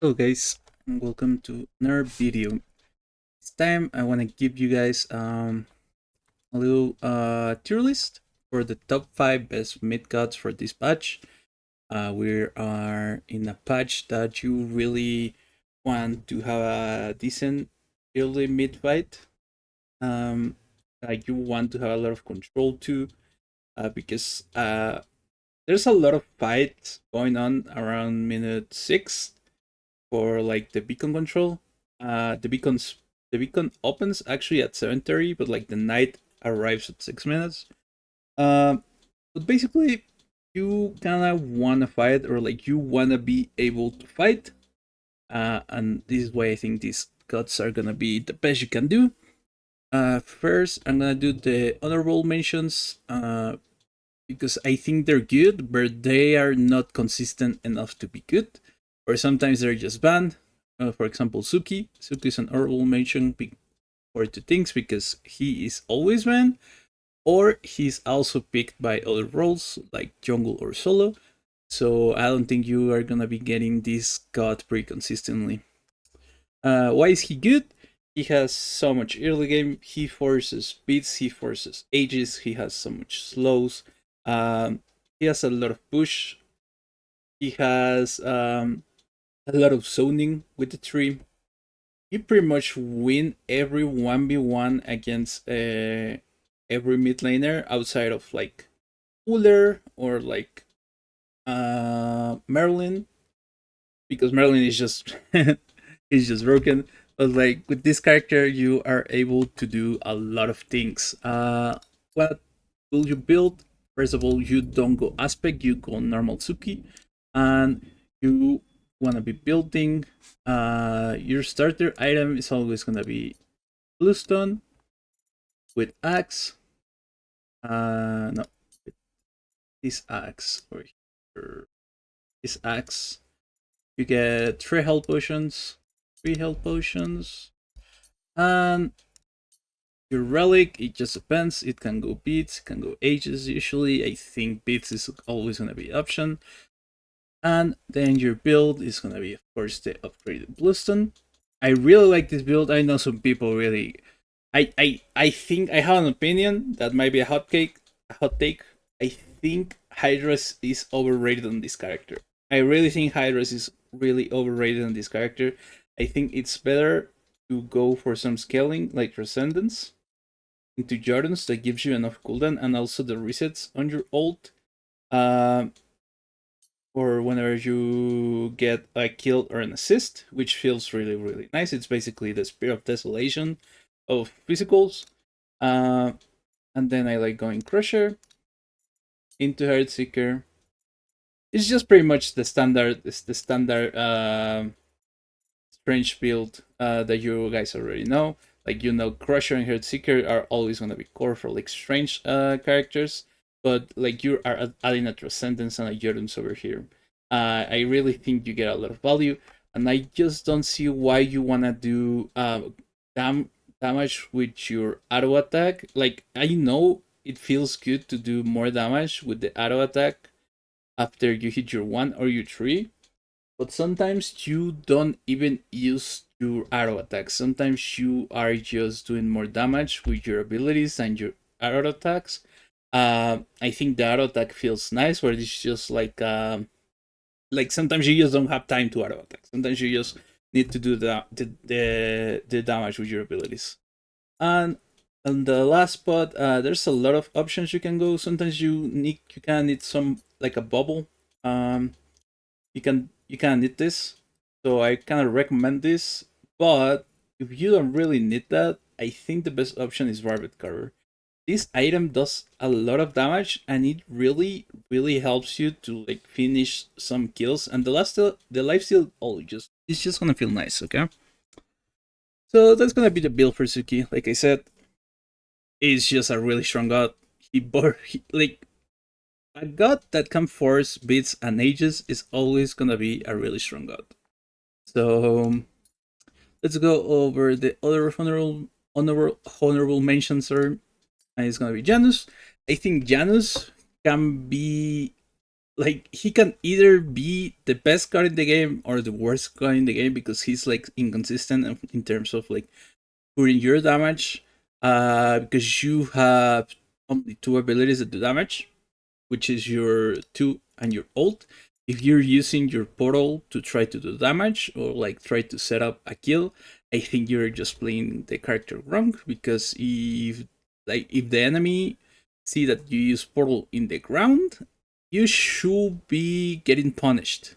Hello guys, and welcome to another video. This time I want to give you guys a little tier list for the top 5 best mid gods for this patch. We are in a patch that you really want to have a decent early mid fight. Like you want to have a lot of control too, because there's a lot of fights going on around minute 6 for like the beacon control. The beacon opens actually at 7:30, but like the night arrives at 6 minutes. But basically, you kind of want to fight, or like you want to be able to fight. And this is why I think these cuts are gonna be the best you can do. First, I'm gonna do the honorable mentions. Because I think they're good, but they are not consistent enough to be good. Or sometimes they're just banned. For example, Suki. Suki is an honorable mention for two things because he is always banned, or he's also picked by other roles like jungle or solo. So I don't think you are gonna be getting this god pretty consistently. Why is he good? He has so much early game. He forces beats. He forces ages. He has so much slows. He has a lot of push. He has a lot of zoning with the tree. You pretty much win every 1v1 against every mid laner outside of like Uller or like Merlin, because Merlin is just is just broken. But like with this character, you are able to do a lot of things. What will you build? First of all, you don't go aspect, you go normal Suki, and you want to be building. Your starter item is always gonna be bluestone with axe. No, this axe or here. This axe. You get 3 health potions, and your relic, it just depends. It can go beats, it can go ages. Usually, I think beats is always gonna be option. And then your build is gonna be, of course, the upgraded bluestone. I really like this build. I know some people really. I think I have an opinion that might be a hot take. I think Hydras is overrated on this character. I really think Hydras is really overrated on this character. I think it's better to go for some scaling like Transcendence into Janus that gives you enough cooldown and also the resets on your ult. Or whenever you get a kill or an assist, which feels really, really nice. It's basically the Spear of Desolation of physicals. And then I like going Crusher into Heartseeker. It's just pretty much the standard. It's the standard strange build that you guys already know. Like Crusher and Heartseeker are always gonna be core for like strange characters, but like you are adding a Transcendence and a Joruns over here. I really think you get a lot of value, and I just don't see why you wanna do damage with your auto attack. Like I know it feels good to do more damage with the auto attack after you hit your 1 or your 3, but sometimes you don't even use your auto attack. Sometimes you are just doing more damage with your abilities and your auto attacks. I think the auto attack feels nice, where it's just like sometimes you just don't have time to auto attack. Sometimes you just need to do the damage with your abilities. And on the last spot, there's a lot of options you can go. Sometimes you can need some like a bubble. You can need this, so I kind of recommend this. But if you don't really need that, I think the best option is Barbed Carver. This item does a lot of damage, and it really, really helps you to like finish some kills. And the lifesteal, it's just gonna feel nice, okay? So that's gonna be the build for Suki. Like I said, he's just a really strong god. Like a god that can force beats and ages is always gonna be a really strong god. So let's go over the other honorable mentions. And it's gonna be Janus. I think Janus can be like he can either be the best card in the game or the worst card in the game because he's like inconsistent in terms of like putting your damage. Because you have only two abilities that do damage, which is your 2 and your ult. If you're using your portal to try to do damage or like try to set up a kill, I think you're just playing the character wrong, because if the enemy see that you use portal in the ground, you should be getting punished.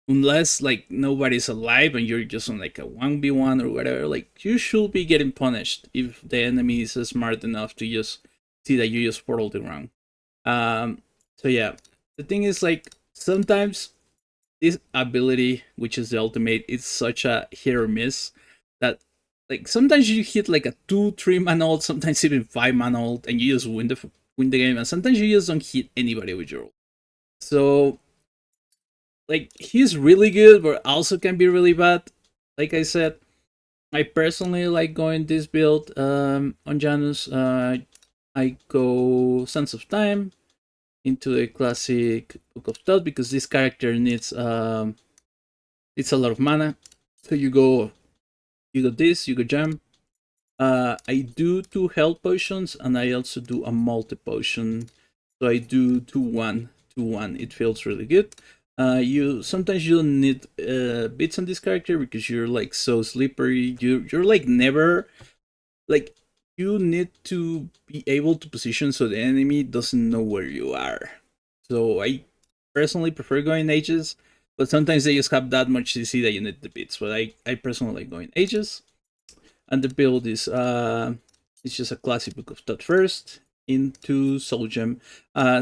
Unless like nobody's alive and you're just on like a 1v1 or whatever, like you should be getting punished if the enemy is smart enough to just see that you use portal the ground. Um, so yeah, the thing is like sometimes this ability, which is the ultimate, it's such a hit or miss that like sometimes you hit like a 2-3 man ult, sometimes even 5-man ult, and you just win the game, and sometimes you just don't hit anybody with your ult. So like he's really good, but also can be really bad. Like I said, I personally like going this build on Janus. I go Sense of Time into the classic Book of Thought because this character needs it's a lot of mana. So you go this, you go Jam. I do 2 health potions and I also do a multi potion. So I do 2-1, 2-1. It feels really good. You sometimes you don't need bits on this character because you're like so slippery. You're like never like you need to be able to position so the enemy doesn't know where you are. So I personally prefer going ages, but sometimes they just have that much CC that you need the bits. But I personally like going ages. And the build is it's just a classic Book of Thought first into Soul Gem.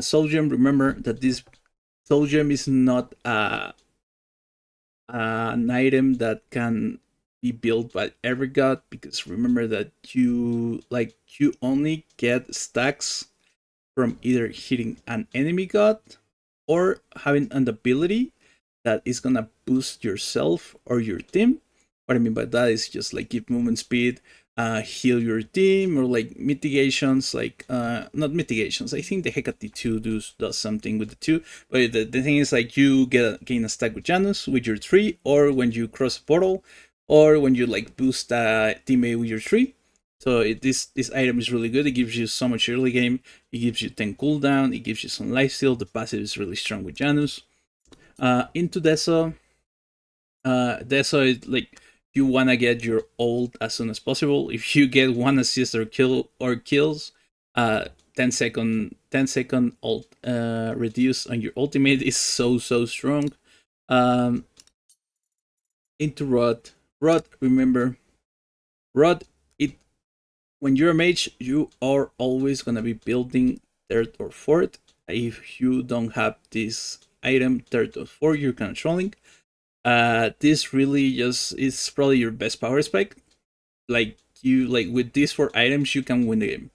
Soul Gem, remember that this Soul Gem is not an item that can be built by every god, because remember that you only get stacks from either hitting an enemy god or having an ability that is gonna boost yourself or your team. What I mean by that is just like give movement speed, heal your team, or like mitigations, like not mitigations. I think the Hecate 2 does something with the 2, but the thing is like you gain a stack with Janus with your 3, or when you cross a portal, or when you like boost a teammate with your 3. So this item is really good. It gives you so much early game. It gives you 10 cooldown. It gives you some lifesteal. The passive is really strong with Janus. Into Deso. Deso is like you wanna get your ult as soon as possible. If you get 1 assist or kills, 10-second ult reduce on your ultimate is so strong. Into Rod. Remember, Rod, it when you're a mage, you are always gonna be building third or fourth. If you don't have this item third or fourth, you're controlling. This really just is probably your best power spike. Like with these 4 items, you can win the game.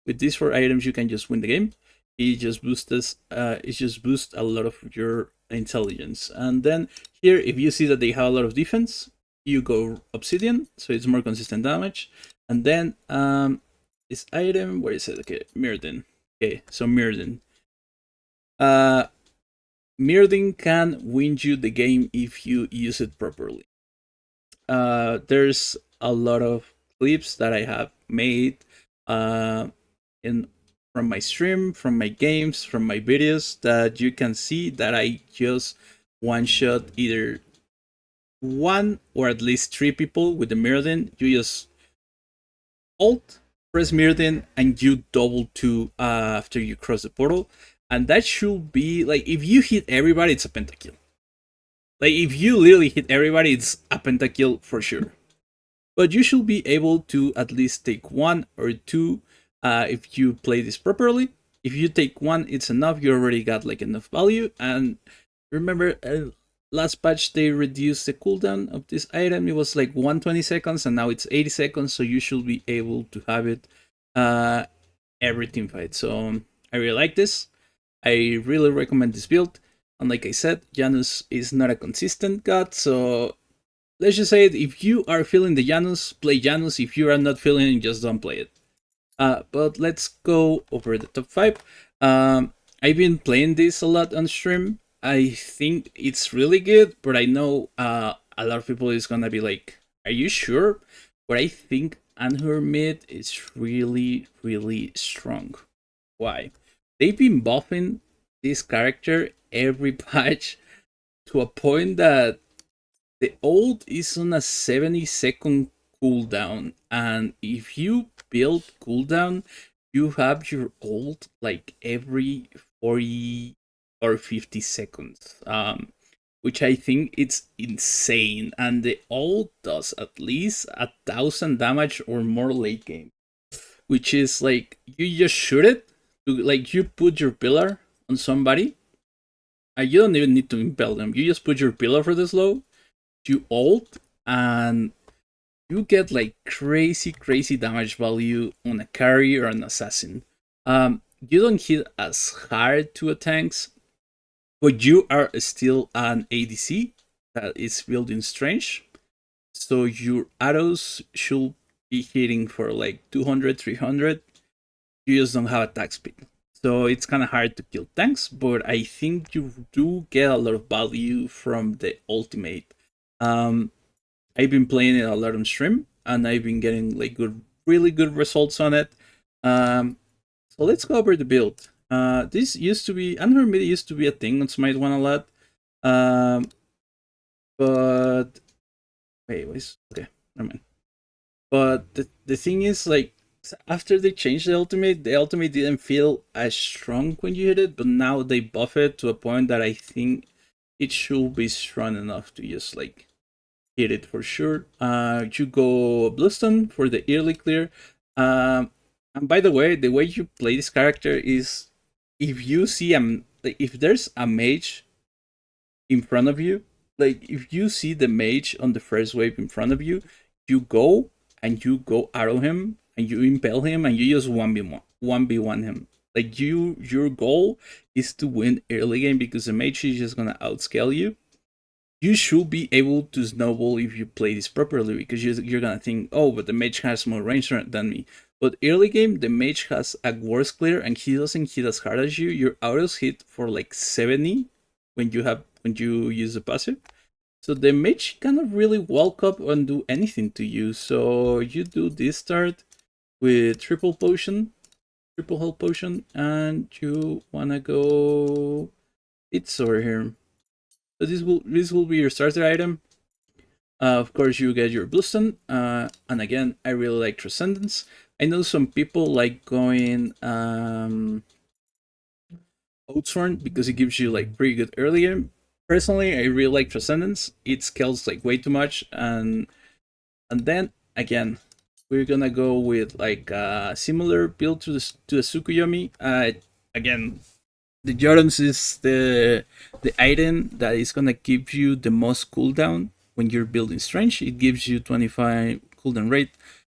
With these 4 items, you can just win the game. It just boosts a lot of your intelligence. And then here, if you see that they have a lot of defense, you go Obsidian, so it's more consistent damage. And then this item, where is it? Okay, Merlin. Okay, so Merlin. Merlin can win you the game if you use it properly. There's a lot of clips that I have made from my stream, from my games, from my videos, that you can see that I just one-shot either 1 or at least 3 people with the Merlin. You just ult, press Merlin, and you double 2 after you cross the portal. And that should be like, if you hit everybody, it's a pentakill. Like if you literally hit everybody, it's a pentakill for sure. But you should be able to at least take 1 or 2 if you play this properly. If you take 1, it's enough. You already got like enough value. And remember, last patch they reduced the cooldown of this item. It was like 120 seconds, and now it's 80 seconds. So you should be able to have it every team fight. So I really like this. I really recommend this build. And like I said, Janus is not a consistent god, so let's just say it, if you are feeling the Janus, play Janus. If you are not feeling it, just don't play it. But let's go over the top 5. I've been playing this a lot on stream. I think it's really good, but I know a lot of people is gonna be like, "Are you sure?" But I think Anhur mid is really, really strong. Why? They've been buffing this character every patch to a point that the ult is on a 70-second cooldown, and if you build cooldown, you have your ult like every 40 or 50 seconds, which I think it's insane. And the ult does at least 1,000 damage or more late game, which is like you just shoot it, like you put your pillar on somebody, and you don't even need to impel them. You just put your pillar for the slow, you ult, and you get like crazy damage value on a carry or an assassin. You don't hit as hard to a tanks, but you are still an ADC that is building strange. So your arrows should be hitting for like 200, 300. You just don't have attack speed. So it's kind of hard to kill tanks, but I think you do get a lot of value from the ultimate. Um, I've been playing it a lot on stream, and I've been getting like really good results on it. So let's go over the build. This used to be Anhur mid used to be a thing on Smite 1 a lot. Um, but wait, okay, never mind. But the thing is, like, after they changed the ultimate didn't feel as strong when you hit it, but now they buff it to a point that I think it should be strong enough to just like hit it for sure. You go Bluestone for the early clear. And by the way you play this character is if you see like, if there's a mage in front of you, like if you see the mage on the first wave in front of you, you go and you go arrow him and you impale him and you just 1v1 him. Like your goal is to win early game because the mage is just gonna outscale you. You should be able to snowball if you play this properly because you're gonna think, oh, but the mage has more range than me. But early game, the mage has a worse clear and he doesn't hit as hard as you. Your autos hit for like 70 when you use the passive. So the mage cannot really walk up and do anything to you. So you do this start with triple health potion, and you wanna go it's over here. So this will be your starter item. Of course, you get your Bluestone, and again, I really like Transcendence. I know some people like going Oathsworn because it gives you like pretty good early game. Personally, I really like Transcendence. It scales like way too much, and then again, we're gonna go with like a similar build to the Tsukuyomi. Again, the Janus is the item that is gonna give you the most cooldown when you're building strange. It gives you 25 cooldown rate.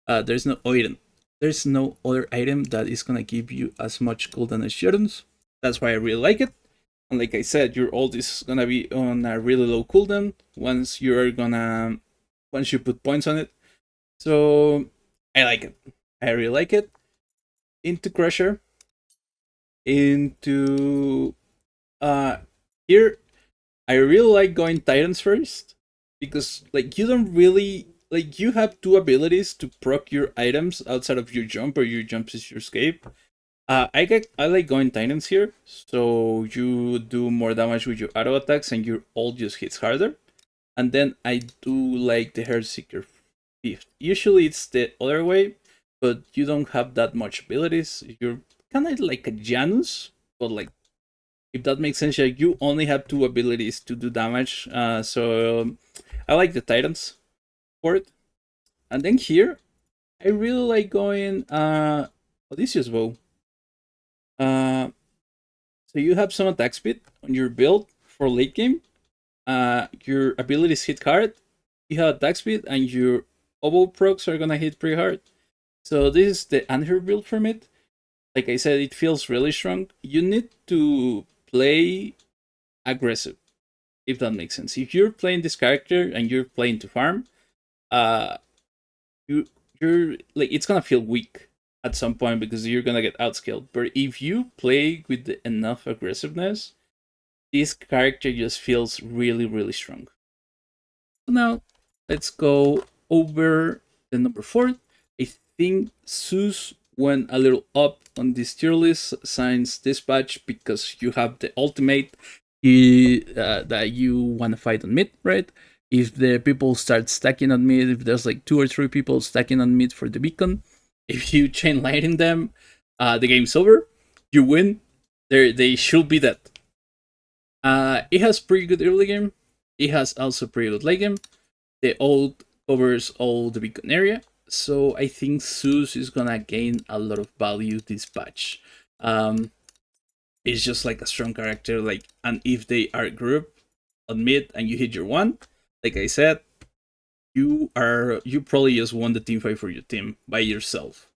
There's no item. There's no other item that is gonna give you as much cooldown as Janus. That's why I really like it. And like I said, your ult is gonna be on a really low cooldown once you put points on it. So I like it. I really like it. Into Crusher. Into here I really like going Titans first because like you don't really like you have two abilities to proc your items outside of your jump or your jump is your escape. I like going Titans here, so you do more damage with your auto attacks and your ult just hits harder. And then I do like the Heartseeker fifth. Usually it's the other way, but you don't have that much abilities. You're kind of like a Janus, but like if that makes sense, like you only have two abilities to do damage. So I like the Titans for it. And then here, I really like going Odysseus Bow. Uh, so you have some attack speed on your build for late game. Your abilities hit hard. You have attack speed, and your oboe procs are gonna hit pretty hard. So this is the Anhur build from it. Like I said, it feels really strong. You need to play aggressive, if that makes sense. If you're playing this character and you're playing to farm, uh, you're like it's gonna feel weak at some point because you're gonna get outscaled. But if you play with enough aggressiveness, this character just feels really, really strong. So now, let's go over the number 4. I think Zeus went a little up on this tier list since this patch because you have the ultimate that you want to fight on mid, right? If the people start stacking on mid, if there's like 2 or 3 people stacking on mid for the beacon, if you chain lightning them, the game's over. You win. They should be dead. It has pretty good early game. It has also pretty good late game. The ult covers all the beacon area. So I think Zeus is gonna gain a lot of value this patch. It's just like a strong character, like, and if they are grouped on mid and you hit your one, like I said, you probably just won the team fight for your team by yourself.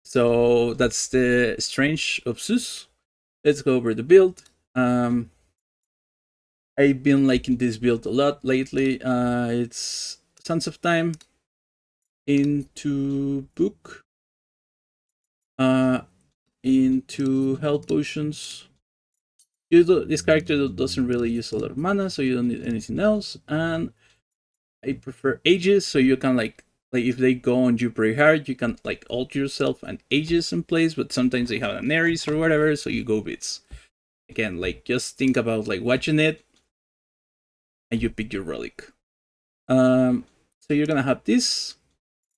So that's the strange of Zeus. Let's go over the build. I've been liking this build a lot lately. It's Sands of Time into Book, into Health Potions. This character doesn't really use a lot of mana, so you don't need anything else. And I prefer Aegis, so you can like if they go on you pretty hard, you can like alter yourself and Aegis in place. But sometimes they have an Ares or whatever, so you go bits. Again, like just think about like watching it, and you pick your relic. So you're gonna have this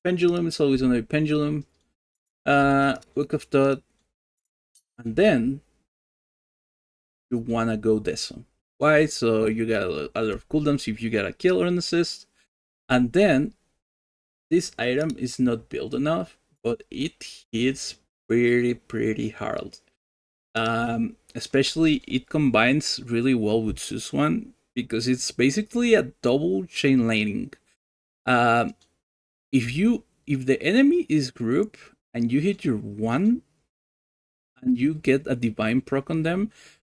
pendulum. It's always gonna be pendulum. Book of Thought, and then you wanna go Deso. Why? So you got a lot of cooldowns if you get a kill or an assist, and then this item is not built enough, but it hits pretty hard. Especially it combines really well with Zeus one because it's basically a double chain lightning. If the enemy is group and you hit your one and you get a divine proc on them,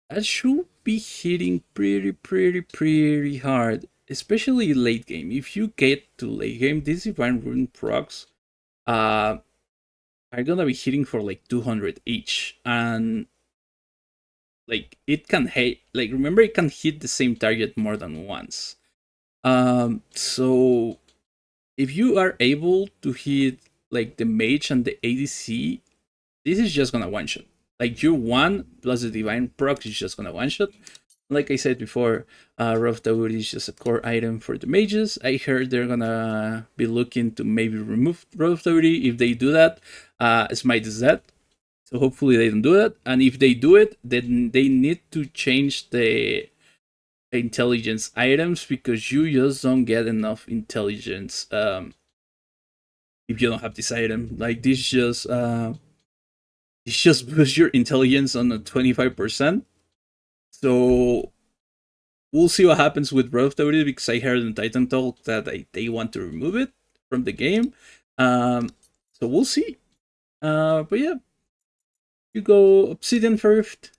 that should be hitting pretty hard, especially late game. If you get to late game, these divine rune procs are gonna be hitting for like 200 each, and like it can hit, like remember it can hit the same target more than once. So if you are able to hit like the mage and the ADC, this is just gonna one shot. Like your one plus the divine proc is just gonna one shot. Like I said before, Rough Tower is just a core item for the mages. I heard they're gonna be looking to maybe remove Rough Tower. If they do that, Smite is dead. So hopefully they don't do that. And if they do it, then they need to change the intelligence items because you just don't get enough intelligence if you don't have this item. Like this just boosts your intelligence on a 25%. So we'll see what happens with Rough Tower because I heard in Titan Talk that they want to remove it from the game. So we'll see. But yeah, you go Obsidian first.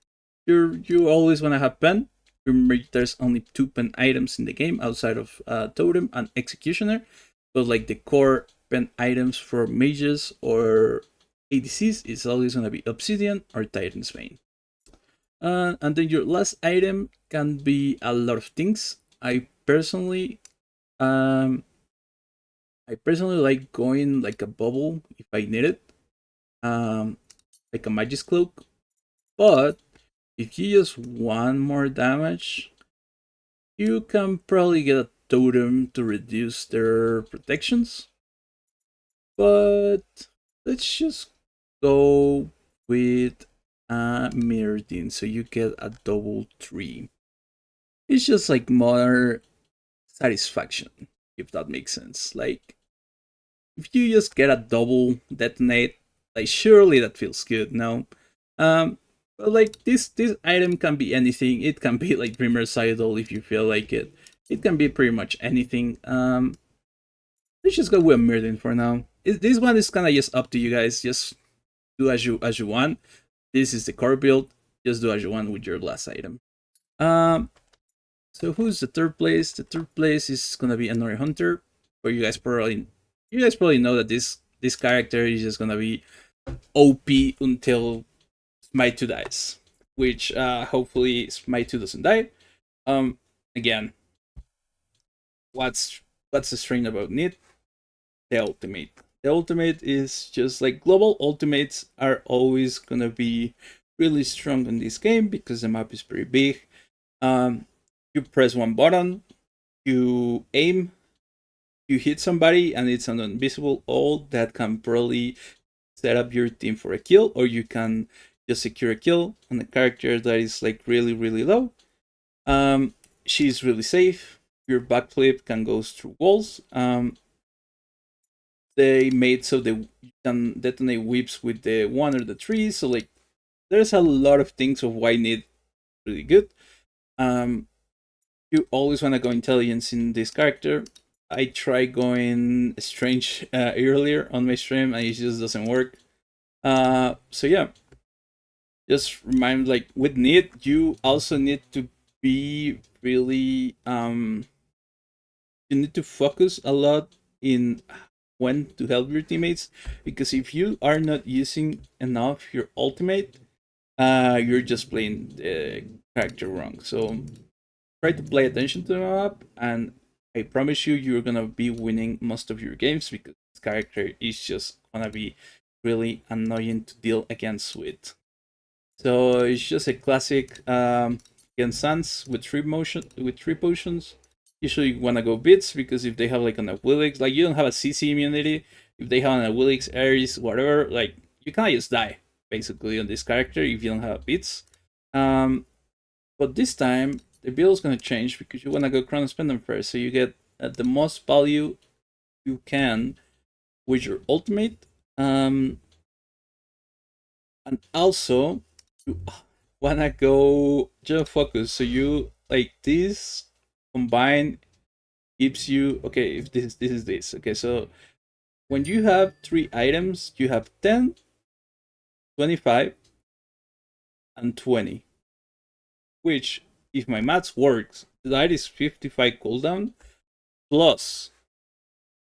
You always want to have pen. Remember, there's only 2 pen items in the game outside of Totem and Executioner. But like the core pen items for mages or ADCs is always gonna be Obsidian or Titan's Vein. And then your last item can be a lot of things. I personally like going like a bubble if I need it. Like a Magic's Cloak. But if you just want more damage, you can probably get a totem to reduce their protections. But let's just go with Merlin, so you get a double 3. It's just like more satisfaction, if that makes sense. Like, if you just get a double detonate, like surely that feels good, no? But like this item can be anything. It can be like Dreamer's Idol if you feel like it. It can be pretty much anything. Let's just go with Merlin for now. This one is kind of just up to you guys. Just do as you want. This is the core build. Just do as you want with your last item. So who's the third place? The third place is gonna be Anhur Hunter. But you guys probably know that this character is just gonna be OP until Smite 2 dies, which hopefully Smite 2 doesn't die. Again, what's the strange about Neith? The ultimate. The ultimate is just like global ultimates are always gonna be really strong in this game because the map is pretty big. You press one button, you aim, you hit somebody, and it's an invisible ult that can probably set up your team for a kill, or you can just secure a kill on a character that is like really, really low. She's really safe. Your backflip can go through walls. They made so they can detonate whips with the 1 or the 3. So like, there's a lot of things of why Neith really good. You always want to go intelligence in this character. I tried going strange earlier on my stream and it just doesn't work. So yeah, just remind, like with Neith, you also need to be really you need to focus a lot in when to help your teammates, because if you are not using enough your ultimate, you're just playing the character wrong. So try to play attention to the map, and I promise you, you're gonna be winning most of your games because this character is just gonna be really annoying to deal against with. So it's just a classic against Sans with three potions. Usually you wanna go bits because if they have like an Awilix, like you don't have a CC immunity. If they have an Awilix, Ares, whatever, like you kinda just die basically on this character if you don't have bits. But this time the build is gonna change because you wanna go Chronos Pendant first, so you get the most value you can with your ultimate. And also you wanna go just focus. So you like this combine gives you, okay, if this is this. Okay, so when you have 3 items, you have 10, 25, and 20. Which, if my maths works, that is 55 cooldown plus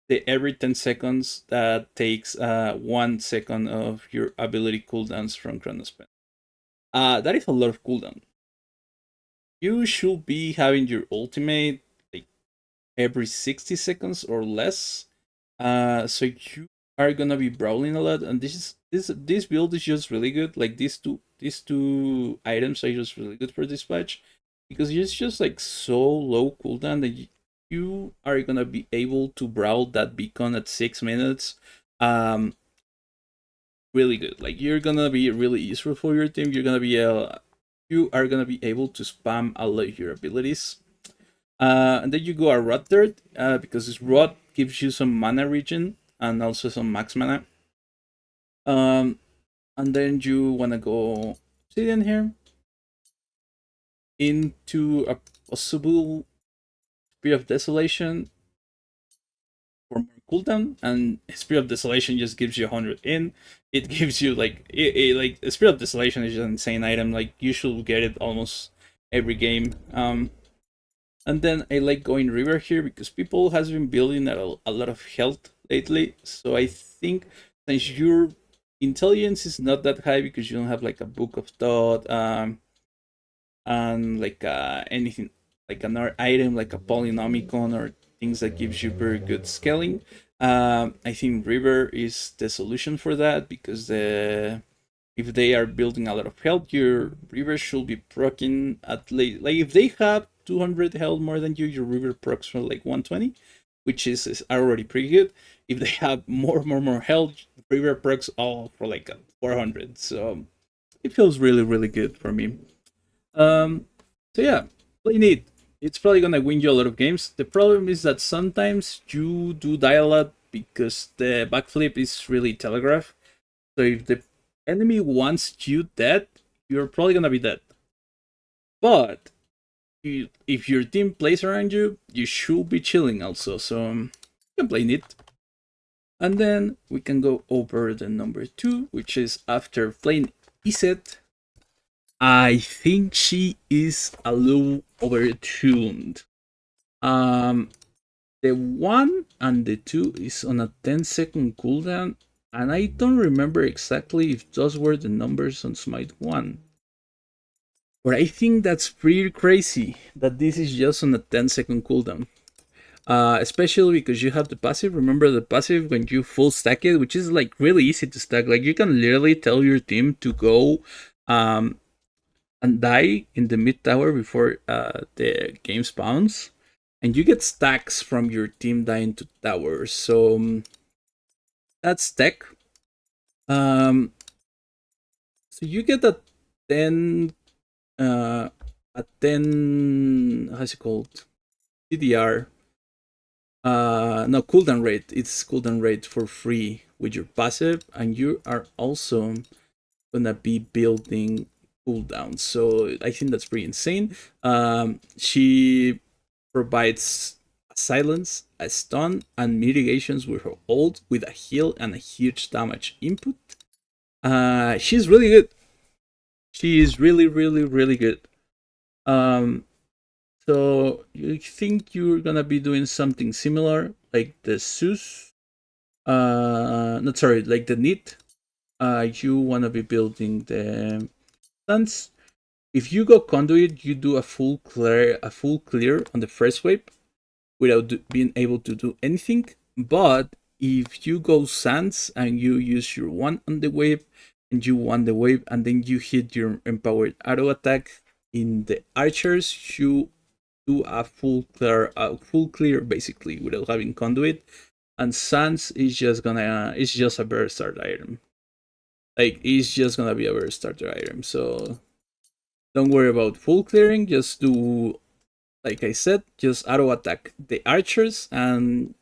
the every 10 seconds that takes 1 second of your ability cooldowns from Chronos Pen. That is a lot of cooldown. You should be having your ultimate like every 60 seconds or less. So you are gonna be brawling a lot, and this build is just really good. Like these two items are just really good for this patch because it's just like so low cooldown that you are gonna be able to brawl that beacon at 6 minutes. Really good. Like you're gonna be really useful for your team. You are gonna be able to spam a lot of your abilities. And then you go a Rot Dirt, because this Rot gives you some mana regen and also some max mana. And then you wanna go Obsidian here into a possible Spear of Desolation for more cooldown, and Spear of Desolation just gives you 100 in. It gives you like like Spear of Desolation is just an insane item. Like you should get it almost every game. And then I like going river here because people has been building a lot of health lately. So I think since your intelligence is not that high because you don't have like a book of thought, and like anything like another item like a polynomicon or things that gives you very good scaling. I think river is the solution for that because if they are building a lot of health, your river should be proccing at least, like if they have 200 health more than you, your river procs for like 120, which is already pretty good. If they have more health, river procs all for like 400. So it feels really, really good for me. So yeah, play Neith. It's probably gonna win you a lot of games. The problem is that sometimes you do die a lot because the backflip is really telegraphed. So if the enemy wants you dead, you're probably gonna be dead. But if your team plays around you, you should be chilling also. So you can play Neith. And then we can go over the number 2, which is after playing Eset. I think she is a little overtuned. The 1 and the 2 is on a 10-second cooldown. And I don't remember exactly if those were the numbers on Smite 1. But I think that's pretty crazy that this is just on a 10-second cooldown. Especially because you have the passive. Remember the passive when you full stack it, which is like really easy to stack. Like you can literally tell your team to go and die in the mid tower before the game spawns, and you get stacks from your team dying to towers. So that's tech. Um, so you get ten, uh, a 10, how's it called? CDR. No, cooldown rate. It's cooldown rate for free with your passive, and you are also gonna be building cooldowns. So I think that's pretty insane. She provides a silence, a stun, and mitigations with her ult, with a heal and a huge damage input. She's really good. She is really, really, really good. Um, so you think you're gonna be doing something similar, like the Zeus? Not sorry, like the Neith. You wanna be building the stuns. If you go conduit, you do a full clear on the first wave without being able to do anything. But if you go sands and you use your one on the wave and you won the wave and then you hit your empowered auto attack in the archers, you do a full clear basically without having conduit. And sands is just gonna it's just a better start item. Like it's just gonna be a better starter item. So don't worry about full clearing. Just do, like I said, just auto attack the archers, and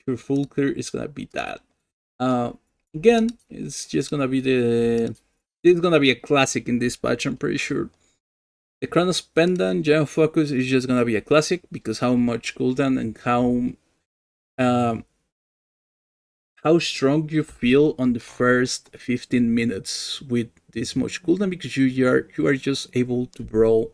your full clear is gonna be that. Uh, Again, it's just gonna be it's gonna be a classic in this patch. I'm pretty sure. The Chronos Pendant Giant Focus is just gonna be a classic because how much cooldown and um, how strong you feel on the first 15 minutes with this much cooldown, because you are just able to brawl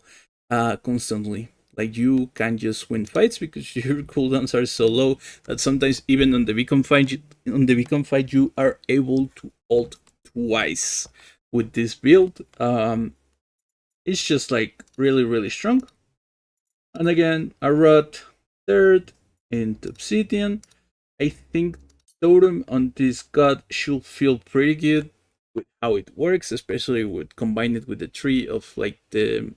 constantly. Like you can just win fights because your cooldowns are so low that sometimes even on the beacon fight you are able to ult twice with this build. It's just like really, really strong. And again, a rot third into obsidian. I think totem on this god should feel pretty good with how it works, especially with combine it with the tree of like the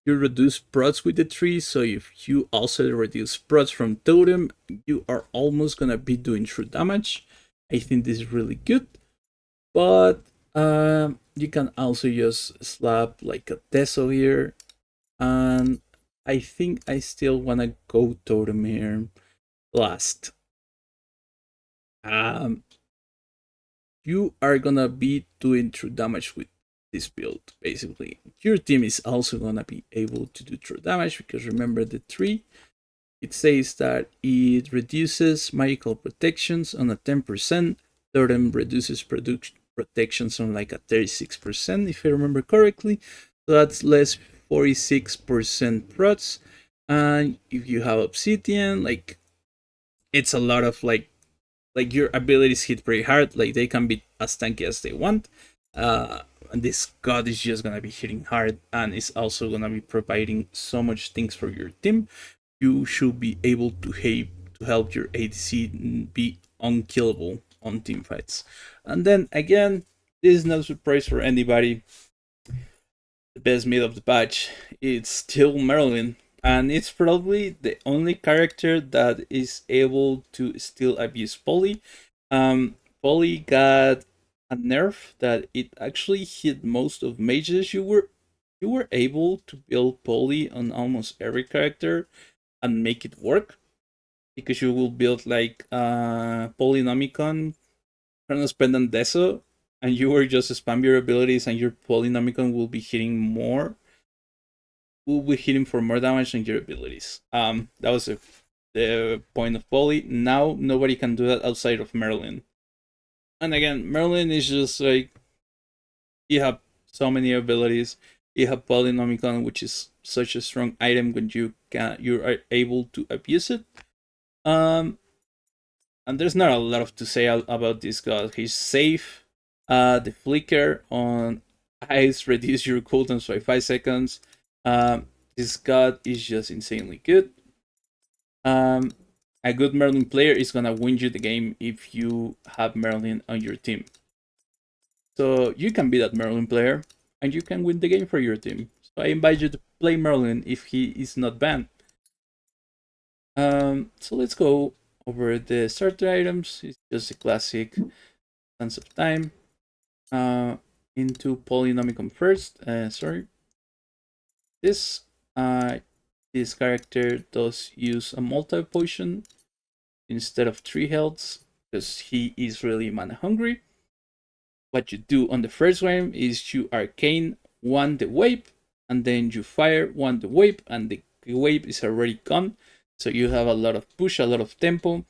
you reduce procs with the tree. So if you also reduce procs from totem, you are almost gonna be doing true damage. I think this is really good, but you can also just slap like a Teso here, and I think I still wanna go totem here last. Um, you are gonna be doing true damage with this build. Basically, your team is also gonna be able to do true damage because remember the tree. It says that it reduces magical protections on a 10%. Totem reduces protections on like a 36%, if I remember correctly. So that's less 46% prots. And if you have obsidian, like it's a lot of like your abilities hit pretty hard. Like they can be as tanky as they want. And this god is just gonna be hitting hard, and it's also gonna be providing so much things for your team. You should be able to help your ADC be unkillable on team fights. And then again, this is not a surprise for anybody. The best mid of the patch, it's still Merlin, and it's probably the only character that is able to still abuse Poly. Poly got a nerf that it actually hit most of mages. You were able to build Poly on almost every character and make it work because you will build like Polynomicon, Chronos Pendant Deso, and you will just spam your abilities and your Polynomicon will be hitting more. Will be hitting for more damage than your abilities. That was the point of Poly. Now nobody can do that outside of Merlin. And again, Merlin is just like you have so many abilities. You have Polynomicon, which is such a strong item when you are able to abuse it. Um, and there's not a lot of to say about this god. He's safe. The flicker on eyes reduce your cooldowns by 5 seconds. This god is just insanely good. A good Merlin player is gonna win you the game if you have Merlin on your team. So you can be that Merlin player, and you can win the game for your team. So I invite you to play Merlin if he is not banned. So let's go over the starter items. It's just a classic Sense of Time. Into Polynomicon first. Sorry. This character does use a multi-potion instead of 3 healths because he is really mana hungry. What you do on the first wave is you arcane 1 the wave, and then you fire 1 the wave, and the wave is already gone. So you have a lot of push, a lot of tempo.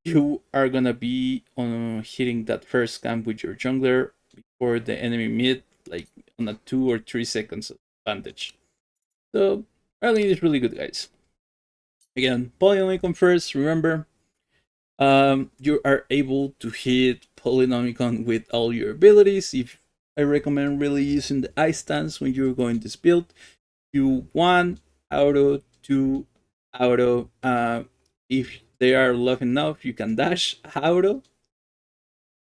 You are gonna be on hitting that first camp with your jungler before the enemy mid, like on a 2 or 3 seconds advantage. So Merlin is really good, guys. Again, Polynomicon first, remember. You are able to hit Polynomicon with all your abilities. If I recommend really using the ice stance when you're going this build. You 1 auto, 2 auto. If they are low enough, you can dash auto,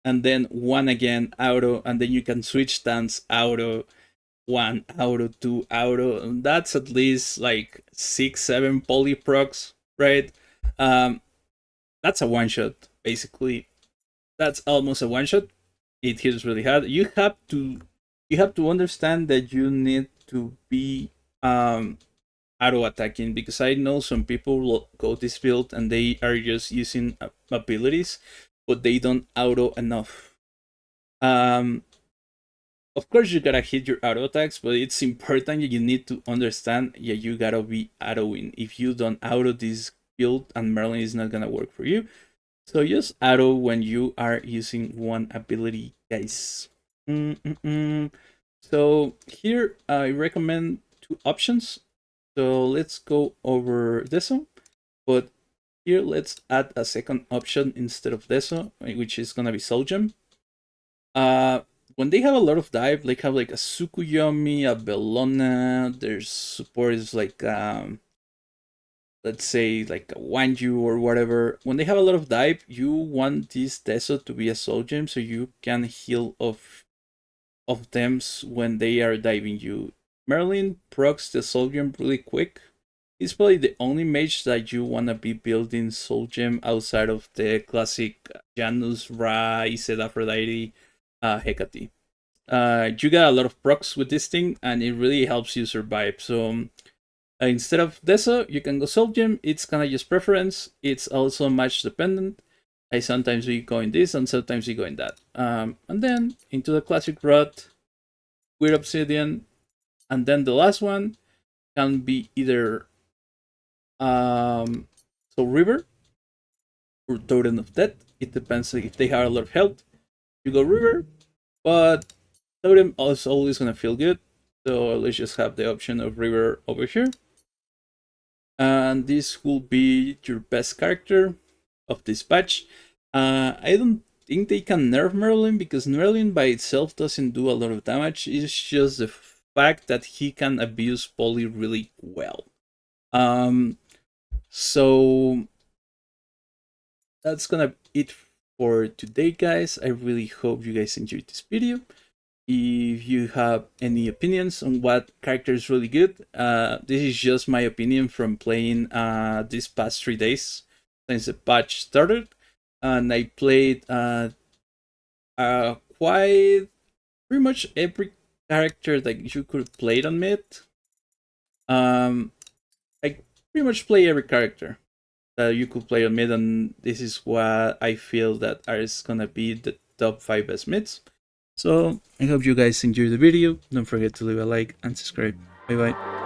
and then 1 again auto, and then you can switch stance auto, 1 auto, 2 auto, and that's at least like 6-7 poly procs, right? That's a one shot basically. That's almost a one shot. It hits really hard. You have to understand that you need to be auto attacking, because I know some people will go this build and they are just using abilities, but they don't auto enough. Of course you gotta hit your auto attacks, but it's important that you need to understand, yeah, you gotta be autoing. If you don't auto this build, and Merlin is not gonna work for you. So just auto when you are using one ability, guys. So here I recommend 2 options. So let's go over this one, but here let's add a second option instead of this one, which is gonna be Soul Gem. When they have a lot of dive, they have like a Tsukuyomi, a Bellona. Their support is like let's say like a Wanju or whatever. When they have a lot of dive, you want this Teso to be a Soul Gem so you can heal of them when they are diving you. Merlin procs the Soul Gem really quick. He's probably the only mage that you wanna be building Soul Gem outside of the classic Janus, Ra, Eset, Aphrodite, Hecate. You got a lot of procs with this thing, and it really helps you survive. So instead of Deso, you can go Soul Gem. It's kind of just preference. It's also match dependent. I sometimes we go in this, and sometimes we go in that. And then into the classic rod, Weird Obsidian, and then the last one can be either Soul River or Totem of Death. It depends if they have a lot of health. You go River, but Totem is always gonna feel good. So let's just have the option of River over here. And this will be your best character of this patch. I don't think they can nerf Merlin, because Merlin by itself doesn't do a lot of damage. It's just the fact that he can abuse poly really well. So that's gonna be it for today, guys. I really hope you guys enjoyed this video. If you have any opinions on what character is really good, this is just my opinion from playing these past 3 days since the patch started, and I played quite pretty much every character that you could play on mid. I pretty much play every character that you could play on mid, and this is what I feel that are gonna be the top 5 best mids. So I hope you guys enjoyed the video. Don't forget to leave a like and subscribe. Bye bye.